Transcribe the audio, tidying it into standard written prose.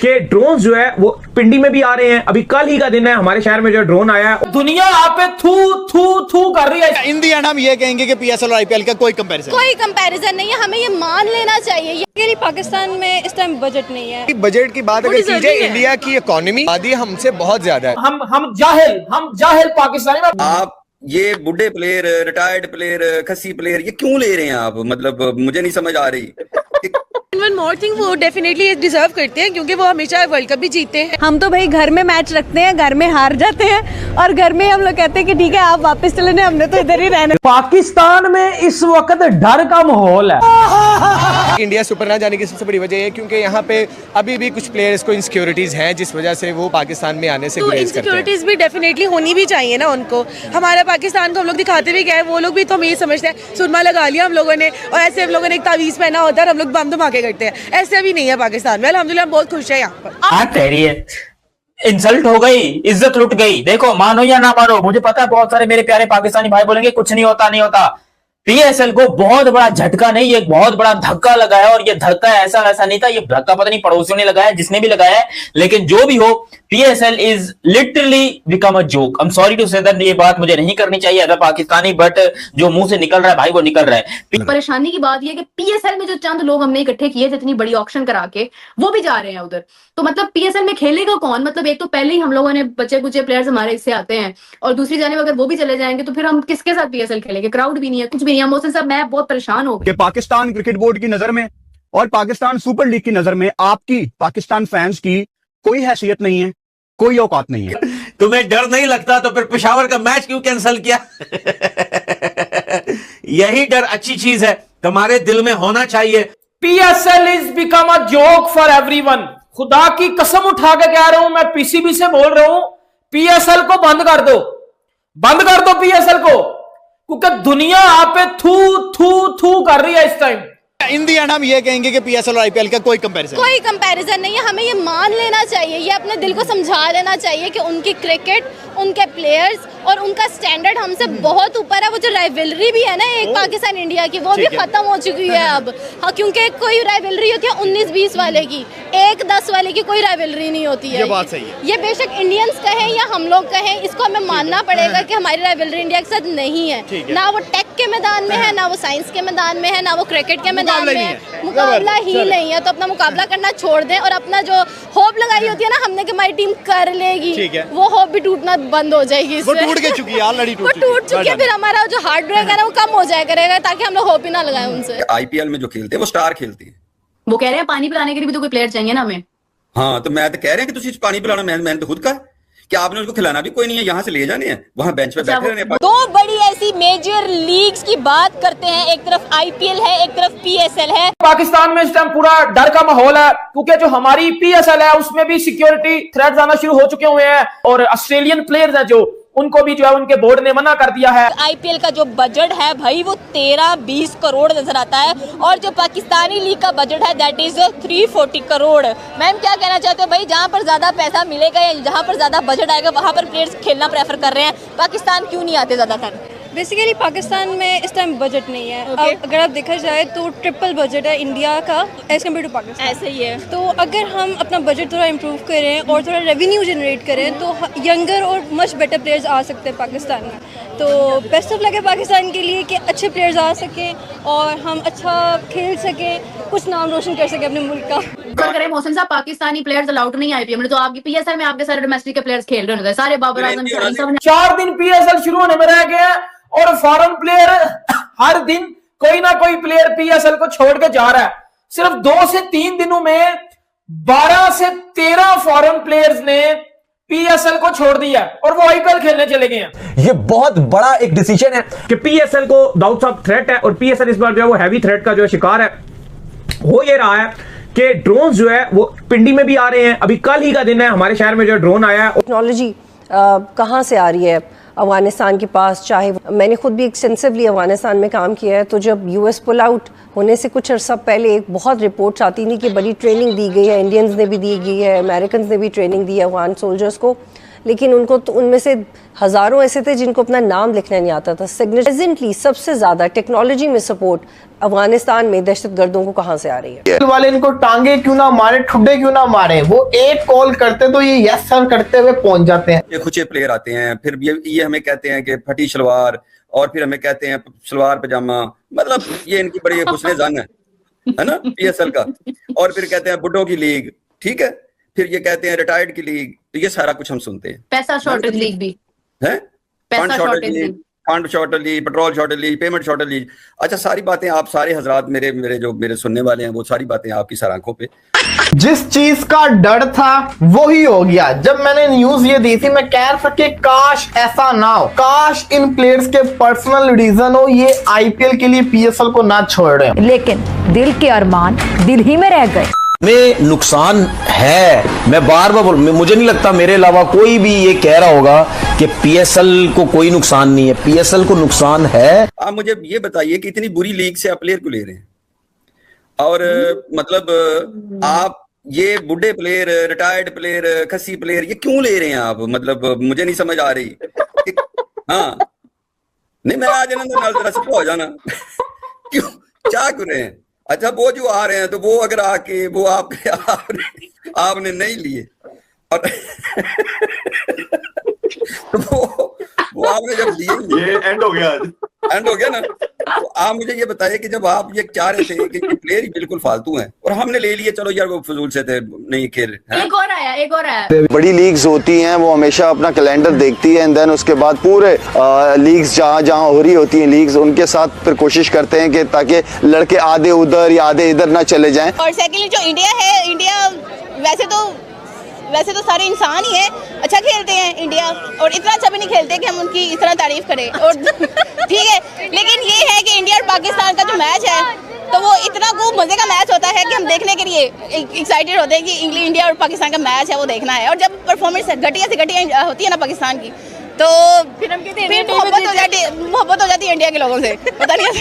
कि ड्रोन जो है वो पिंडी में भी आ रहे हैं। अभी कल ही का दिन है, हमारे शहर में जो ड्रोन आया है। दुनिया आप पे थू थू थू कर रही है। इन दी एंड हम ये कहेंगे कि पीएसएल और आईपीएल का कोई कंपैरिजन नहीं है, हमें ये मान लेना चाहिए। ये पाकिस्तान में इस टाइम बजट नहीं है। बजट की बात अगर की जाए, इंडिया की इकोनॉमी आदि हमसे बहुत ज्यादा है। हम जाहिल पाकिस्तानी में। आप ये बुढ़े प्लेयर, रिटायर्ड प्लेयर, खसी प्लेयर ये क्यों ले रहे हैं आप? मतलब मुझे नहीं समझ आ रही। वन मोर थिंग, वो डेफिनेटली डिजर्व करते हैं क्योंकि वो हमेशा वर्ल्ड कप भी जीते हैं। हम तो भाई घर में मैच रखते हैं, घर में हार जाते हैं और घर में हम लोग कहते हैं कि ठीक है आप वापस चले जाएं, हमने तो इधर ही रहना। पाकिस्तान में इस वक्त डर का माहौल है। इंडिया सुपर ना जाने की सबसे बड़ी वजह है क्योंकि यहाँ पे अभी भी कुछ प्लेयर्स को इनसिक्योरिटीज हैं, जिस वजह से वो पाकिस्तान में आने से तो गुरेज करते हैं। इनसिक्योरिटीज भी डेफिनेटली होनी भी चाहिए ना उनको। हमारा पाकिस्तान को हम लोग दिखाते भी क्या है, वो लोग भी तो हम ये समझते हैं सुरमा लगा लिया हम लोगों ने और ऐसे हम लोगों ने एक तावीज पहना होता है और हम लोग बम धमाके करते हैं। ऐसे भी नहीं है पाकिस्तान में, अल्हम्दुलिल्लाह हम बहुत खुश है यहाँ पर। इंसल्ट हो गई, इज्जत लुट गई। देखो मानो या ना मानो, मुझे पता है बहुत सारे मेरे प्यारे पाकिस्तानी भाई बोलेंगे कुछ नहीं होता। पीएसएल को बहुत बड़ा झटका नहीं, एक बहुत बड़ा धक्का लगा है। और ये धक्का ऐसा वैसा नहीं था, ये धक्का पता नहीं पड़ोसियों ने लगाया, जिसने भी लगाया है। लेकिन जो भी हो, PSL is literally become a joke. I am sorry to say that, ये बात मुझे नहीं करनी चाहिए एज अ पाकिस्तानी, बट जो मुंह से निकल रहा है भाई वो निकल रहा है। परेशानी की बात यह कि पीएसएल में जो चंद लोग हमने इकट्ठे किए थे इतनी बड़ी ऑक्शन करा के, वो भी जा रहे हैं उधर। तो मतलब पीएसएल में खेलेगा कौन? मतलब एक तो पहले ही हम लोगों ने बच्चे कुचे प्लेयर्स हमारे इससे आते हैं और दूसरी जाने अगर वो भी चले जाएंगे तो फिर हम किसके साथ पीएसएल खेलेंगे? क्राउड भी नहीं है, कुछ भी नहीं है। मोहसिन साहब मैं बहुत परेशान हो कि पाकिस्तान क्रिकेट बोर्ड की नजर में और पाकिस्तान सुपर लीग की नजर में आपकी पाकिस्तान फैंस की कोई हैसियत नहीं है, कोई औकात नहीं है। तुम्हें डर नहीं लगता तो फिर पेशावर का मैच क्यों कैंसिल किया? यही डर अच्छी चीज है, तुम्हारे दिल में होना चाहिए। PSL is become a joke for everyone. खुदा की कसम उठा के कह रहा हूं, मैं पीसीबी से बोल रहा हूं, पीएसएल को बंद कर दो पीएसएल को, क्योंकि दुनिया आप पे थू थू थू कर रही है इस टाइम। इन दी एंड हम ये कहेंगे कि पीएसएल और आईपीएल का कोई कंपैरिजन नहीं है, हमें ये मान लेना चाहिए, ये अपने दिल को समझा लेना चाहिए कि उनकी क्रिकेट, उनके प्लेयर्स और उनका स्टैंडर्ड हमसे बहुत ऊपर है। वो जो राइवलरी भी है ना एक पाकिस्तान इंडिया की, वो भी खत्म हो चुकी है अब। हाँ, क्योंकि कोई राइवलरी होती है 19-20 वाले की, 1-10 वाले की कोई राइवलरी नहीं होती है। ये बात सही है। ये बेशक इंडियंस कहें या हम लोग कहें, इसको हमें मानना पड़ेगा कि हमारी राइवलरी इंडिया के साथ नहीं है। ना वो टेक के मैदान में है, ना वो साइंस के मैदान में है, ना वो क्रिकेट के मैदान में है। मुकाबला ही नहीं है। तो अपना मुकाबला करना छोड़ दें और अपना जो होप लगाई होती है ना हमने कि हमारी टीम कर लेगी, वो होप भी टूटना बंद हो जाएगी। वो टूट के चुकी है, ऑलरेडी टूट चुकी है। फिर हमारा जो हार्ड वर्क है ना वो कम हो जाया करेगा, ताकि हम लोग होप ही ना लगाएं उनसे। आईपीएल में जो खेलते हैं वो स्टार खेलती है। वो कह रहे हैं पानी पिलाने के लिए भी तो कोई प्लेयर चाहिए ना हमें। हाँ, तो मैं तो कह रहे हैं कि तुम पानी पिलाना, मैंने तो खुद कहा कि आपने उसको खिलाना भी कोई नहीं है, यहाँ से ले जाने हैं, वहाँ बेंच पे बैठे रहने। दो बड़ी ऐसी मेजर लीग्स की बात करते हैं, एक तरफ आईपीएल है, एक तरफ पीएसएल है। पाकिस्तान में इस टाइम पूरा डर का माहौल है क्योंकि जो हमारी पीएसएल है उसमें भी सिक्योरिटी थ्रेट्स आना शुरू हो चुके हुए हैं और ऑस्ट्रेलियन प्लेयर्स हैं जो उनको भी जो है उनके बोर्ड ने मना कर दिया है। आईपीएल का जो बजट है भाई वो 13-20 करोड़ नजर आता है और जो पाकिस्तानी लीग का बजट है दैट इज 340 करोड़। मैम क्या कहना चाहते हो भाई, जहाँ पर ज्यादा पैसा मिलेगा या जहाँ पर ज्यादा बजट आएगा वहाँ पर प्लेयर्स खेलना प्रेफर कर रहे हैं, पाकिस्तान क्यों नहीं आते ज्यादातर? बेसिकली पाकिस्तान में इस टाइम बजट नहीं है। अगर आप देखा जाए तो ट्रिपल बजट है इंडिया का एज कम्पेयर टू पाकिस्तान। ऐसे ही है। तो अगर हम अपना बजट थोड़ा इम्प्रूव करें और थोड़ा रेवेन्यू जनरेट करें तो यंगर और मच बेटर प्लेयर्स आ सकते हैं पाकिस्तान में। तो बेस्ट ऑफ लक है पाकिस्तान के लिए कि अच्छे प्लेयर्स आ सकें और हम अच्छा खेल सकें, कुछ नाम रोशन कर सकें अपने मुल्क का। अगर मोहसिन साहब पाकिस्तानी प्लेयर्स अलाउड नहीं आईपीएल में, तो आपकी पीएसएल में आपके सारे डोमेस्टिक के प्लेयर्स खेल रहे होते हैं, सारे बाबर आजम। 4 दिन पीएसएल शुरू होने में रह गए हैं और फॉरेन प्लेयर हर दिन कोई ना कोई प्लेयर पीएसएल को छोड़ के जा रहा है। सिर्फ 2 से 3 दिनों में 12 से 13 फॉरेन प्लेयर्स ने पीएसएल को छोड़ दिया और वो आईपीएल खेलने चले गए हैं। ये बहुत बड़ा एक डिसीजन है कि पीएसएल को दाऊद साहब थ्रेट है और पीएसएल इस बार जो है वो हैवी थ्रेट का जो है शिकार है। हो ये रहा है कि ड्रोन जो है वो पिंडी में भी आ रहे हैं। अभी कल ही का दिन है, हमारे शहर में जो ड्रोन आया है। टेक्नोलॉजी कहाँ से आ रही है अफगानिस्तान के पास? चाहे मैंने खुद भी एक्सटेंसिवली अफगानिस्तान में काम किया है, तो जब यूएस पुल आउट होने से कुछ अर्सा पहले एक बहुत रिपोर्ट्स आती थी कि बड़ी ट्रेनिंग दी गई है, इंडियंस ने भी दी गई है, अमेरिकन ने भी ट्रेनिंग दी है अफगान सोल्जर्स को, लेकिन उनको तो उनमें से हज़ारों ऐसे थे जिनको अपना नाम लिखना नहीं आता था। प्रेजेंटली सबसे ज़्यादा टेक्नोलॉजी में सपोर्ट अफगानिस्तान में दहशतगर्दों को कहाँ से आ रही है? वाले इनको टांगे क्यों ना मारे, ठुड्डे क्यों ना मारे, वो एक कॉल करते तो ये यस सर करते हुए पहुंच जाते हैं। ये खुचे प्लेयर आते हैं, फिर ये हमें कहते हैं कि फटी शलवार, और फिर हमें कहते हैं सलवार पजामा, मतलब ये इनकी बड़ी हुस्न ज़न है ना पीएसएल का। और फिर कहते हैं बुड्ढों की लीग, ठीक है, फिर ये कहते हैं रिटायर्ड की लीग, तो ये सारा कुछ हम सुनते हैं। पैसा शॉर्टेज लीग भी है, पैसा shortage league, fund shortage league, petrol shortage league, payment shortage league. अच्छा, सारी बातें आप सारे हजरात मेरे सुनने वाले हैं, वो सारी बातें आपकी सर आंखों पे। जिस चीज का डर था वो ही हो गया। जब मैंने न्यूज ये दी थी, मैं कह रहा था कि काश ऐसा ना हो, काश इन प्लेयर्स के पर्सनल रीजन हो, ये आईपीएल के लिए पीएसएल को ना छोड़ रहे हो। लेकिन दिल के अरमान दिल ही में रह गए। में नुकसान है, मैं बार बार मुझे नहीं लगता मेरे अलावा कोई भी ये कह रहा होगा कि पीएसएल को कोई नुकसान नहीं है। पीएसएल को नुकसान है। आप मुझे ये बताइए कि इतनी बुरी लीग से आप प्लेयर को ले रहे हैं, और मतलब आप ये बुढ़े प्लेयर, रिटायर्ड प्लेयर, खसी प्लेयर, ये क्यों ले रहे हैं आप? मतलब मुझे नहीं समझ आ रही। हाँ, नहीं, मैं आज जरा सब हो जाना क्यों, क्या क्यों रहे हैं? अच्छा, वो जो आ रहे हैं तो वो अगर आके वो आपने नहीं लिए, और तो वो आपने जब दिए, ये एंड हो गया ना। तो आप मुझे ये बताइए कि जब आप ये चाह रहे थे कि प्लेयर ही बिल्कुल फालतू हैं और हमने ले लिए, चलो यार वो फजूल से थे, नहीं खेल। एक और आया। बड़ी लीग्स होती हैं, वो हमेशा अपना कैलेंडर देखती है, एंड देन उसके बाद पूरे लीग्स जहाँ हो रही होती हैं लीग्स, उनके साथ फिर कोशिश करते हैं कि ताकि लड़के आधे उधर या आधे इधर ना चले जाएं। और सेकेंडली जो इंडिया है, इंडिया वैसे तो सारे इंसान ही है, अच्छा खेलते हैं इंडिया, और इतना अच्छा भी नहीं खेलते कि हम उनकी इस तरह तारीफ करें, और ठीक है। लेकिन ये है कि इंडिया और पाकिस्तान का जो मैच है, तो वो इतना खूब मजे का मैच होता है कि हम देखने के लिए एक्साइटेड होते हैं कि इंडिया और पाकिस्तान का मैच है, वो देखना है। और जब परफॉर्मेंस घटिया से घटिया होती है ना पाकिस्तान की, तो फिर मोहब्बत हो जाती है इंडिया के लोगों से, पता नहीं।